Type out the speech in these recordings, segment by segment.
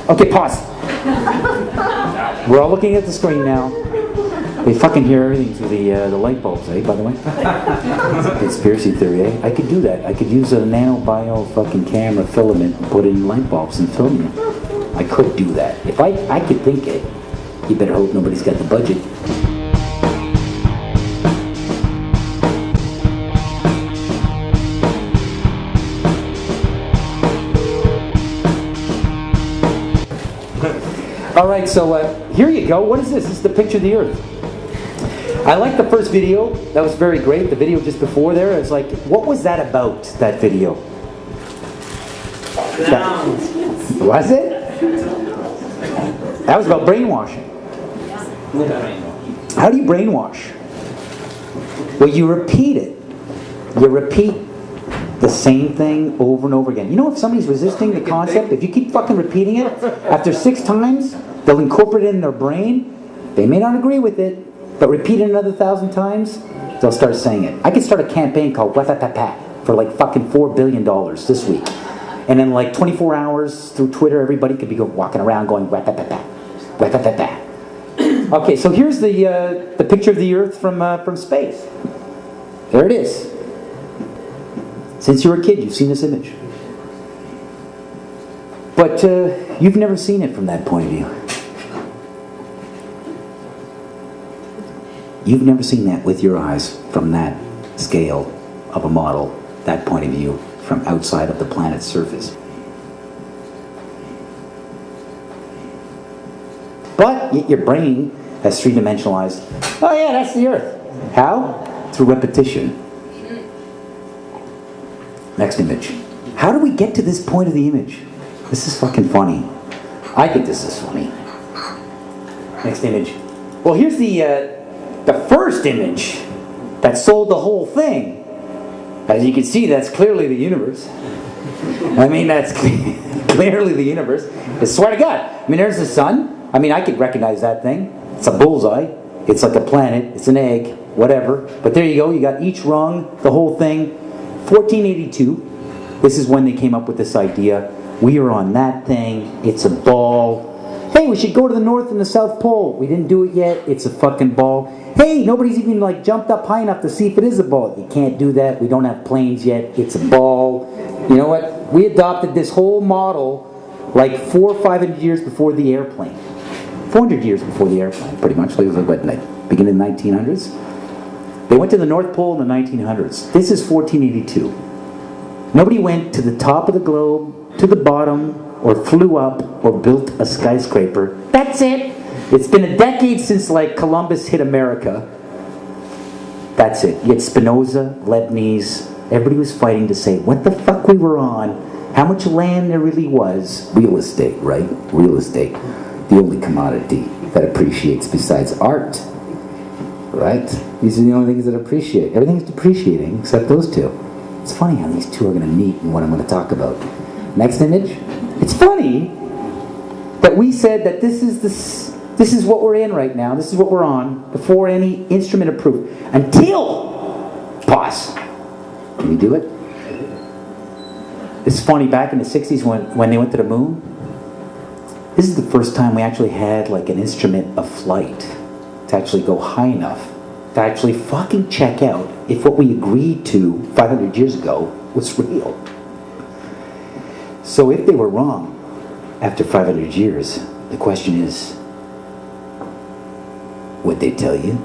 Okay, pause. We're all looking at the screen now. They fucking hear everything through the light bulbs, eh, by the way? Conspiracy theory, eh? I could do that. I could use a nanobio fucking camera filament and put in light bulbs and film them. I could do that. If I could think it, you better hope nobody's got the budget. All right, so here you go. What is this? This is the picture of the Earth. I like the first video. That was very great. The video just before there, it's like, what was that about, that video? Was it? That was about brainwashing. How do you brainwash? Well, you repeat it. You repeat the same thing over and over again. You know, if somebody's resisting the concept, if you keep fucking repeating it, after 6 times, they'll incorporate it in their brain. They may not agree with it, but repeat it another 1,000 times, they'll start saying it. I could start a campaign called Wah-Fa-Pa-Pa for like fucking $4 billion this week. And in like 24 hours through Twitter, everybody could be walking around going Wah-Fa-Pa-Pa, Wah-Fa-Pa-Pa. Okay, so here's the picture of the Earth from space. There it is. Since you were a kid, you've seen this image. But you've never seen it from that point of view. You've never seen that with your eyes from that scale of a model, that point of view, from outside of the planet's surface. But your brain has three-dimensionalized, oh yeah, that's the Earth. How? Through repetition. Next image. How do we get to this point of the image? This is fucking funny. I think this is funny. Next image. Well, here's the first image that sold the whole thing. As you can see, that's clearly the universe. I mean, that's clearly the universe. I swear to God. I mean, there's the sun. I mean, I could recognize that thing. It's a bullseye. It's like a planet. It's an egg. Whatever. But there you go. You got each rung, the whole thing. 1482. This is when they came up with this idea. We are on that thing. It's a ball. Hey, we should go to the North and the South Pole. We didn't do it yet. It's a fucking ball. Hey, nobody's even like jumped up high enough to see if it is a ball. You can't do that. We don't have planes yet. It's a ball. You know what? We adopted this whole model like 400 or 500 years before the airplane. 400 years before the airplane, pretty much. Like, what, beginning of the 1900s? They went to the North Pole in the 1900s. This is 1482. Nobody went to the top of the globe, to the bottom, or flew up, or built a skyscraper. That's it. It's been a decade since like Columbus hit America. That's it. You had Spinoza, Leibniz. Everybody was fighting to say what the fuck we were on, how much land there really was. Real estate, right? Real estate. The only commodity that appreciates besides art. Right? These are the only things that appreciate. Everything's depreciating except those two. It's funny how these two are going to meet and what I'm going to talk about. Next image. It's funny that we said that this is what we're in right now. This is what we're on before any instrument approved. Until pause. Can you do it? It's funny, back in the 60s when they went to the moon, this is the first time we actually had like an instrument of flight to actually go high enough to actually fucking check out if what we agreed to 500 years ago was real. So if they were wrong after 500 years, the question is, would they tell you?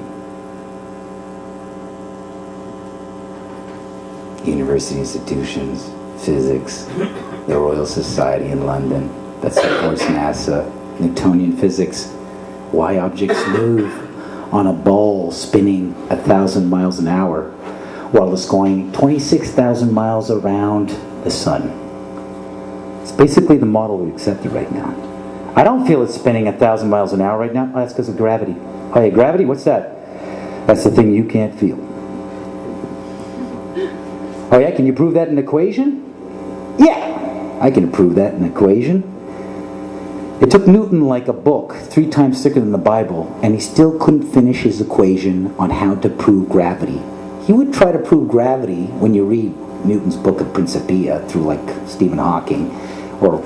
University institutions, physics, the Royal Society in London, that supports NASA, Newtonian physics, why objects move on a ball spinning 1,000 miles an hour while it's going 26,000 miles around the sun. It's basically the model we accepted right now. I don't feel it's spinning 1,000 miles an hour right now. Oh, that's because of gravity. Oh yeah, gravity? What's that? That's the thing you can't feel. Oh yeah, can you prove that in an equation? Yeah, I can prove that in an equation. It took Newton like a book 3 times thicker than the Bible, and he still couldn't finish his equation on how to prove gravity. He would try to prove gravity when you read Newton's book of Principia through like Stephen Hawking, or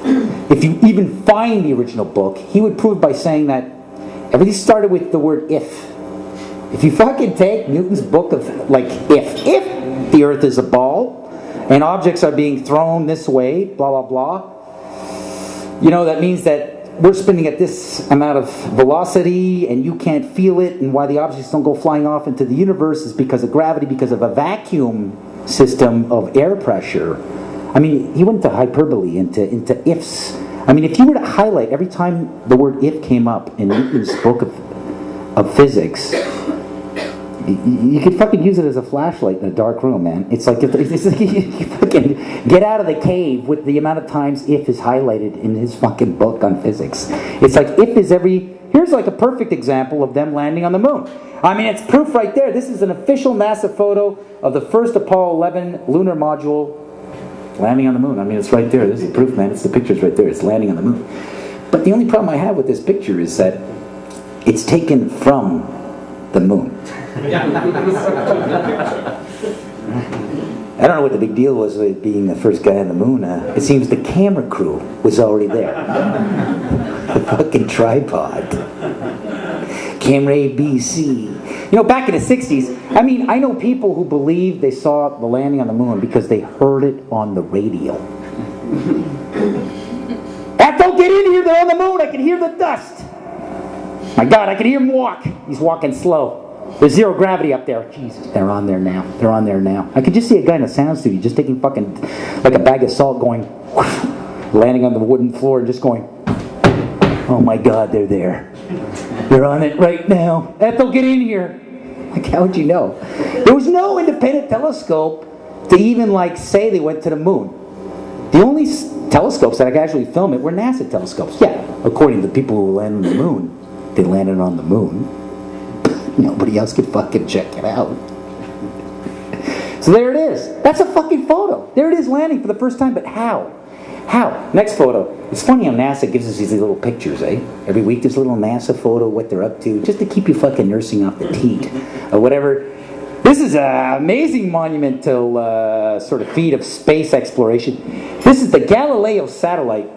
if you even find the original book, he would prove by saying that everything started with the word if. If you fucking take Newton's book of, like, if the earth is a ball and objects are being thrown this way, blah, blah, blah, you know, that means that we're spinning at this amount of velocity and you can't feel it, and why the objects don't go flying off into the universe is because of gravity, because of a vacuum system of air pressure. I mean, he went into hyperbole, into ifs. I mean, if you were to highlight every time the word if came up in Newton's book of physics, you could fucking use it as a flashlight in a dark room, man. It's like, it's like you fucking get out of the cave with the amount of times if is highlighted in his fucking book on physics. It's like if is every... Here's like a perfect example of them landing on the moon. I mean, it's proof right there. This is an official NASA photo of the first Apollo 11 lunar module landing on the moon. I mean, it's right there. This is proof, man. It's the picture's right there. It's landing on the moon. But the only problem I have with this picture is that it's taken from the moon. I don't know what the big deal was with being the first guy on the moon. It seems the camera crew was already there. The fucking tripod. Camera A, B, C. You know, back in the 60s, I mean, I know people who believe they saw the landing on the moon because they heard it on the radio. Ethel, get in here, they're on the moon, I can hear the dust. My God, I can hear him walk. He's walking slow. There's zero gravity up there. Jesus, they're on there now. They're on there now. I could just see a guy in a sound studio just taking fucking, like a bag of salt going, landing on the wooden floor and just going, oh my God, they're there. They're on it right now. Ethel, get in here. Like, how would you know? There was no independent telescope to even, like, say they went to the moon. The only telescopes that I could actually film it were NASA telescopes. Yeah, according to the people who landed on the moon, they landed on the moon. Nobody else could fucking check it out. So there it is. That's a fucking photo. There it is landing for the first time, but how? How? Next photo. It's funny how NASA gives us these little pictures, eh? Every week there's a little NASA photo, what they're up to, just to keep you fucking nursing off the teat or whatever. This is an amazing monumental sort of feat of space exploration. This is the Galileo satellite.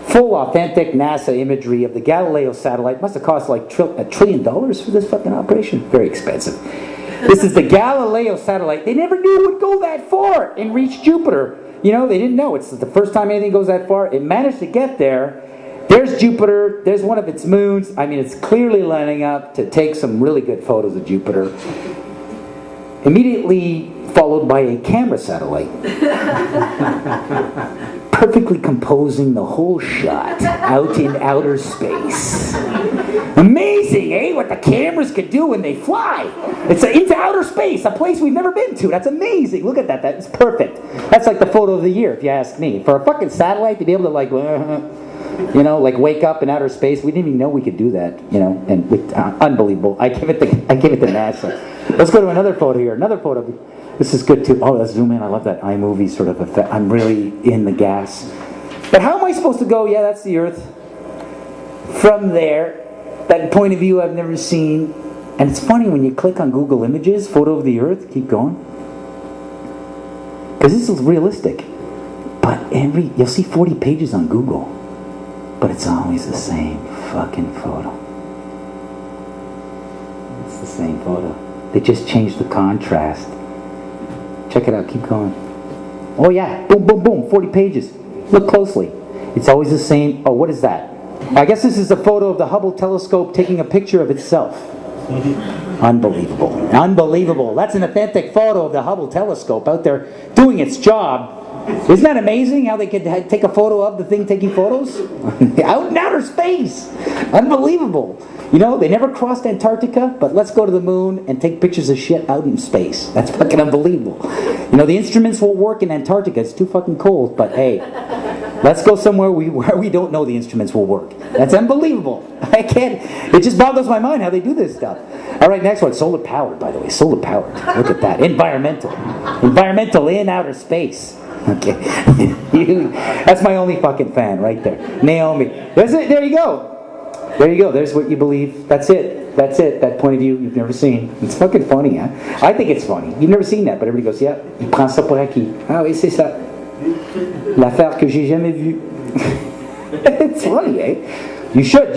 Full authentic NASA imagery of the Galileo satellite. Must have cost like $1 trillion for this fucking operation. Very expensive. This is the Galileo satellite. They never knew it would go that far and reach Jupiter. You know, they didn't know. It's the first time anything goes that far. It managed to get there. There's Jupiter. There's one of its moons. I mean, it's clearly lining up to take some really good photos of Jupiter. Immediately followed by a camera satellite. Perfectly composing the whole shot out in outer space. Amazing, eh? What the cameras could do when they fly. It's into outer space, a place we've never been to. That's amazing. Look at that. That's perfect. That's like the photo of the year, if you ask me. For a fucking satellite to be able to, like, you know, like wake up in outer space. We didn't even know we could do that, you know, and with, unbelievable. I give it to NASA. Let's go to another photo here. Another photo. This is good too. Oh, let's zoom in. I love that iMovie sort of effect. I'm really in the gas. But how am I supposed to go? Yeah, that's the Earth. From there, that point of view I've never seen. And it's funny when you click on Google Images, photo of the Earth. Keep going. Because this is realistic. But you'll see 40 pages on Google. But it's always the same fucking photo. It's the same photo. They just changed the contrast. Check it out, keep going. Oh yeah, boom, boom, boom, 40 pages. Look closely. It's always the same. Oh, what is that? I guess this is a photo of the Hubble telescope taking a picture of itself. Unbelievable. Unbelievable. That's an authentic photo of the Hubble telescope out there doing its job. Isn't that amazing how they could take a photo of the thing taking photos? Out in outer space. Unbelievable. You know, they never crossed Antarctica, but let's go to the moon and take pictures of shit out in space. That's fucking unbelievable. You know, the instruments won't work in Antarctica. It's too fucking cold, but hey, let's go somewhere where we don't know the instruments will work. That's unbelievable. I can't, it just boggles my mind how they do this stuff. All right, next one. Solar powered, by the way. Solar powered. Look at that. Environmental. Environmental in outer space. Okay. That's my only fucking fan right there. Naomi. That's it. There you go. There you go. There's what you believe. That's it. That's it. That point of view you've never seen. It's fucking funny, huh? I think it's funny. You've never seen that, but everybody goes, yeah, il prend ça pour acquis. Ah oui, c'est ça. L'affaire que j'ai jamais vue. It's funny, eh? You should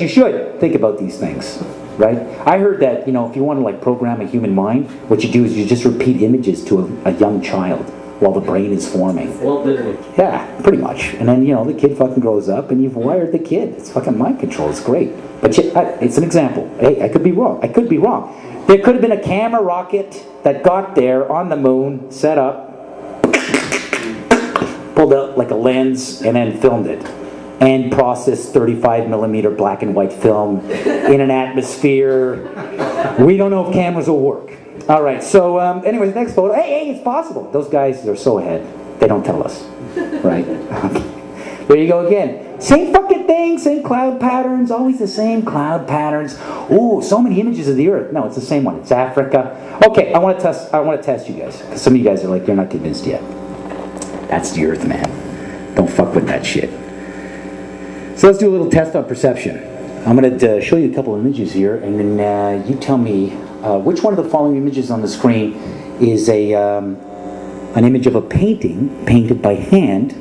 think about these things, right? I heard that, you know, if you want to like program a human mind, what you do is you just repeat images to a young child while the brain is forming. Walt Disney. Yeah, pretty much. And then, you know, the kid fucking grows up and you've wired the kid. It's fucking mind control. It's great. But it's an example. Hey, I could be wrong. There could have been a camera rocket that got there on the moon, set up, pulled out like a lens, and then filmed it. And processed 35mm black and white film in an atmosphere. We don't know if cameras will work. All right, so anyways, next photo. Hey, it's possible. Those guys are so ahead. They don't tell us, right? Okay. There you go again. Same fucking thing, same cloud patterns, always the same cloud patterns. Ooh, so many images of the Earth. No, it's the same one. It's Africa. Okay, I want to test you guys. Because some of you guys are like, you're not convinced yet. That's the Earth, man. Don't fuck with that shit. So let's do a little test on perception. I'm going to show you a couple of images here, and then you tell me which one of the following images on the screen is an image of a painting painted by hand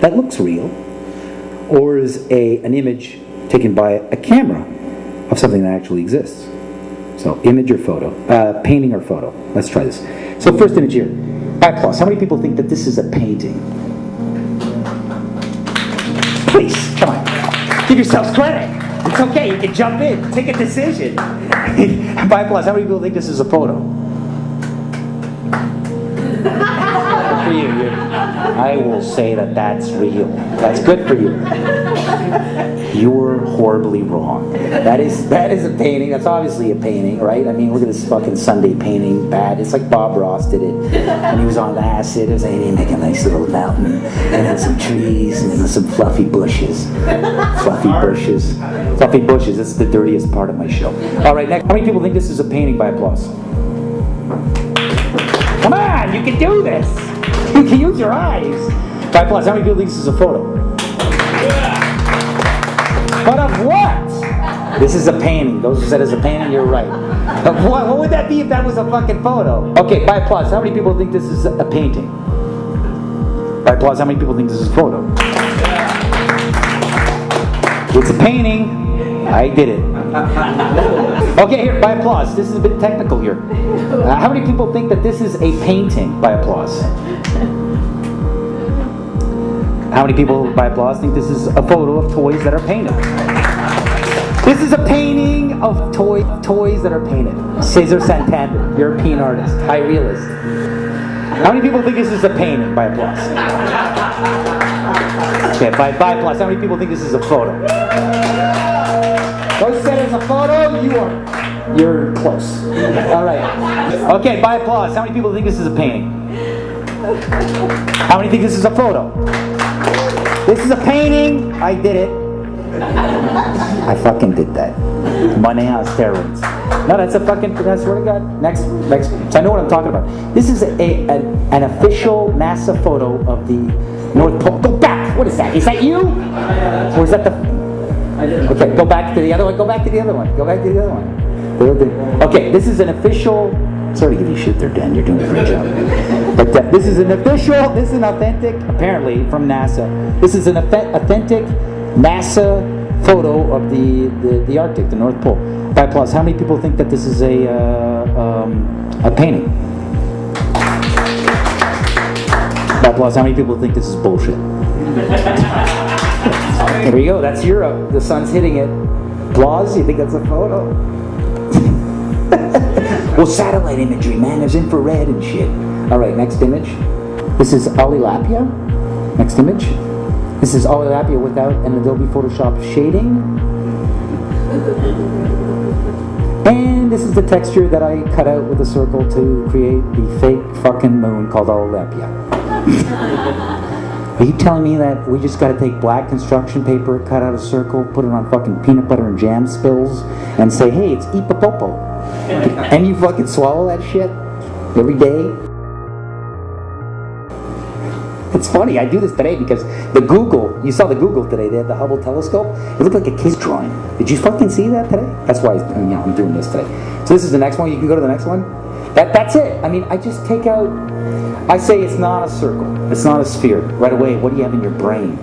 that looks real, or is an image taken by a camera of something that actually exists. So image or photo, painting or photo. Let's try this. So first image here. Applause. How many people think that this is a painting? Please, come on. Give yourselves credit. It's okay, you can jump in, take a decision. By applause, how many people think this is a photo? Good for you. I will say that that's real. That's good for you. You're horribly wrong. That is a painting. That's obviously a painting, right? I mean, look at this fucking Sunday painting. Bad. It's like Bob Ross did it. And he was on acid. It was like, he make a nice little mountain. And then some trees and then some fluffy bushes. Fluffy bushes. Fluffy bushes. That's the dirtiest part of my show. All right, next. How many people think this is a painting by applause? Come on, you can do this. You can use your eyes. By applause, how many people think this is a photo? But of what? This is a painting. Those who said it's a painting, you're right. Of what? What would that be if that was a fucking photo? Okay, by applause, how many people think this is a painting? By applause, how many people think this is a photo? It's a painting. I did it. Okay, here, by applause. This is a bit technical here. How many people think that this is a painting? By applause. How many people, by applause, think this is a photo of toys that are painted? This is a painting of toys that are painted. Cesar Santander, European artist, high realist. How many people think this is a painting? By applause. Okay, by applause, how many people think this is a photo? Those said it's a photo, you're close. All right. Okay, by applause, how many people think this is a painting? How many think this is a photo? This is a painting. I did it. I fucking did that. Money on steroids. No, that's a fucking. I swear to God. Next. So I know what I'm talking about. This is an official NASA photo of the North Pole. Go back. What is that? Is that you? Or is that the? Okay, go back to the other one. Go back to the other one. Go back to the other one. Okay, this is an official. Sorry to give you shit there, Dan. You're doing a great job. But this is an official. This is an authentic. Apparently from NASA. This is an authentic NASA photo of the Arctic, the North Pole. By applause, how many people think that this is a painting? By applause, how many people think this is bullshit? Here we go. That's Europe. The sun's hitting it. Applause. You think that's a photo? Well, satellite imagery, man. There's infrared and shit. All right, next image. This is Olilapia. Next image. This is Olilapia without an Adobe Photoshop shading. And this is the texture that I cut out with a circle to create the fake fucking moon called Olilapia. Are you telling me that we just got to take black construction paper, cut out a circle, put it on fucking peanut butter and jam spills, and say, hey, it's Ipapopo? And you fucking swallow that shit every day? It's funny, I do this today because you saw the Google today, they had the Hubble telescope. It looked like a kid's drawing. Did you fucking see that today? That's why I'm doing this today. So this is the next one. You can go to the next one. That's it. I mean, I just take out... I say it's not a circle. It's not a sphere. Right away, what do you have in your brain?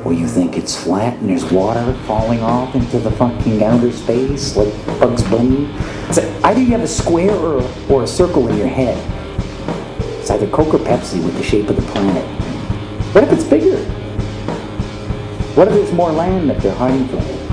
Well, you think it's flat and there's water falling off into the fucking outer space like Bugs Bunny? So either you have a square or a circle in your head. It's either Coke or Pepsi with the shape of the planet. What if it's bigger? What if there's more land that they're hiding from?